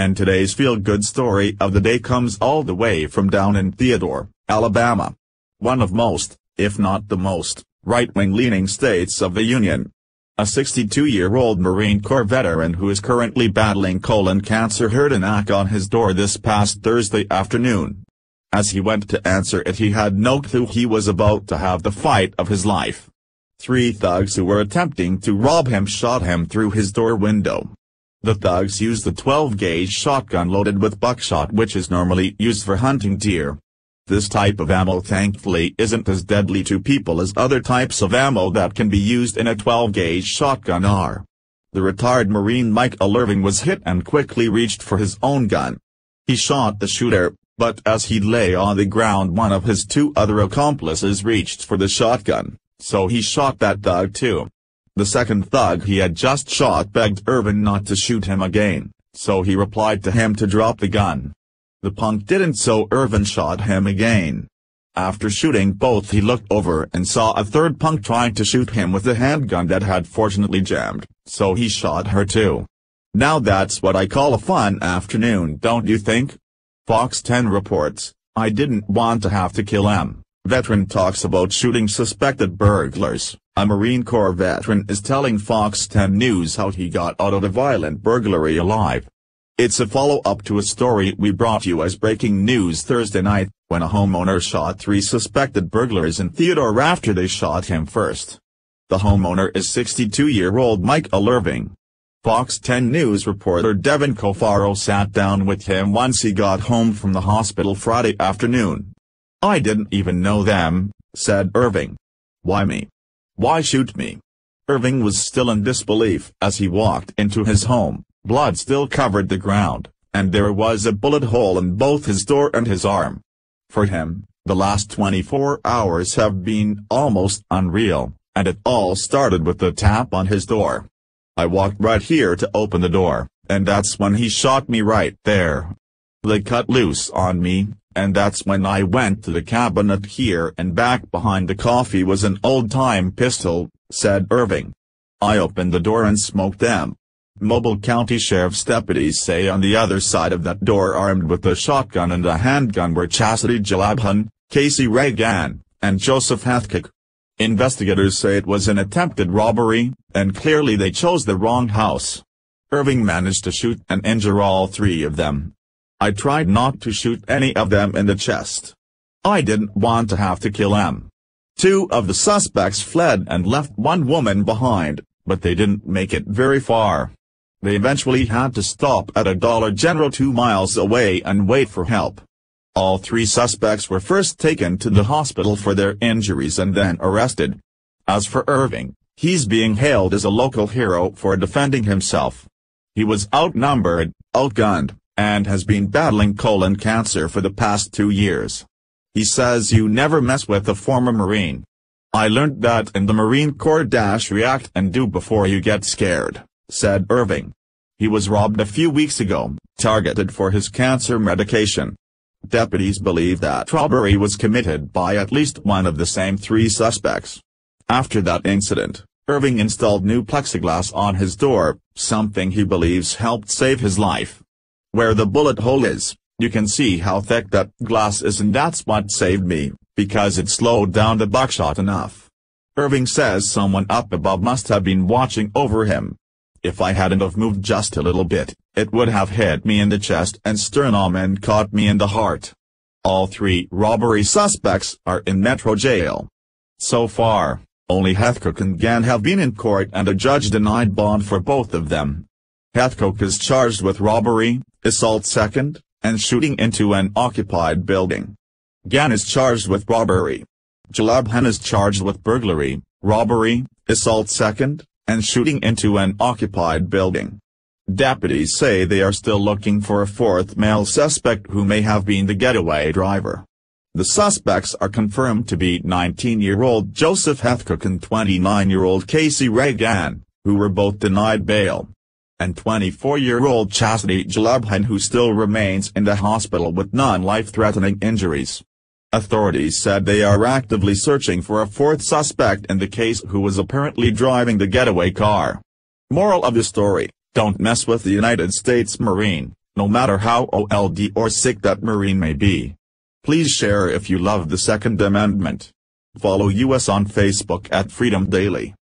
And today's feel-good story of the day comes all the way from down in Theodore, Alabama. One of most, if not the most, right-wing leaning states of the Union. A 62-year-old Marine Corps veteran who is currently battling colon cancer heard a knock on his door this past Thursday afternoon. As he went to answer it, he had no clue he was about to have the fight of his life. 3 thugs who were attempting to rob him shot him through his door window. The thugs used a 12-gauge shotgun loaded with buckshot, which is normally used for hunting deer. This type of ammo thankfully isn't as deadly to people as other types of ammo that can be used in a 12-gauge shotgun are. The retired Marine Michael Irving was hit and quickly reached for his own gun. He shot the shooter, but as he lay on the ground, one of his 2 other accomplices reached for the shotgun, so he shot that thug too. The second thug he had just shot begged Irving not to shoot him again, so he replied to him to drop the gun. The punk didn't, so Irving shot him again. After shooting both, he looked over and saw a third punk trying to shoot him with a handgun that had fortunately jammed, so he shot her too. Now that's what I call a fun afternoon, don't you think? Fox 10 reports, "I didn't want to have to kill him." Veteran talks about shooting suspected burglars. A Marine Corps veteran is telling Fox 10 News how he got out of a violent burglary alive. It's a follow-up to a story we brought you as breaking news Thursday night, when a homeowner shot 3 suspected burglars in Theodore after they shot him first. The homeowner is 62-year-old Michael Irving. Fox 10 News reporter Devin Cofaro sat down with him once he got home from the hospital Friday afternoon. "I didn't even know them," said Irving. "Why me? Why shoot me?" Irving was still in disbelief as he walked into his home. Blood still covered the ground, and there was a bullet hole in both his door and his arm. For him, the last 24 hours have been almost unreal, and it all started with the tap on his door. "I walked right here to open the door, and that's when he shot me right there. They cut loose on me, and that's when I went to the cabinet here, and back behind the coffee was an old-time pistol," said Irving. "I opened the door and smoked them." Mobile County Sheriff's deputies say on the other side of that door, armed with a shotgun and a handgun, were Chastity Jalabhan, Casey Reagan, and Joseph Hathcock. Investigators say it was an attempted robbery, and clearly they chose the wrong house. Irving managed to shoot and injure all 3 of them. "I tried not to shoot any of them in the chest. I didn't want to have to kill them." 2 of the suspects fled and left one woman behind, but they didn't make it very far. They eventually had to stop at a Dollar General 2 miles away and wait for help. All 3 suspects were first taken to the hospital for their injuries and then arrested. As for Irving, he's being hailed as a local hero for defending himself. He was outnumbered, outgunned, and has been battling colon cancer for the past 2 years. He says you never mess with a former Marine. "I learned that in the Marine Corps. React and do before you get scared," said Irving. He was robbed a few weeks ago, targeted for his cancer medication. Deputies believe that robbery was committed by at least one of the same 3 suspects. After that incident, Irving installed new plexiglass on his door, something he believes helped save his life. "Where the bullet hole is, you can see how thick that glass is, and that's what saved me, because it slowed down the buckshot enough." Irving says someone up above must have been watching over him. "If I hadn't have moved just a little bit, it would have hit me in the chest and sternum and caught me in the heart." All 3 robbery suspects are in Metro Jail. So far, only Hathcock and Gann have been in court, and a judge denied bond for both of them. Hathcock is charged with robbery, assault second, and shooting into an occupied building. Gann is charged with robbery. Jalabhan is charged with burglary, robbery, assault second, and shooting into an occupied building. Deputies say they are still looking for a 4th male suspect who may have been the getaway driver. The suspects are confirmed to be 19-year-old Joseph Hathcock and 29-year-old Casey Reagan, who were both denied bail, and 24-year-old Chastity Jalabhan, who still remains in the hospital with non-life-threatening injuries. Authorities said they are actively searching for a 4th suspect in the case, who was apparently driving the getaway car. Moral of the story: don't mess with the United States Marine. no matter how old or sick that Marine may be. Please share if you love the Second Amendment. Follow us on Facebook at Freedom Daily.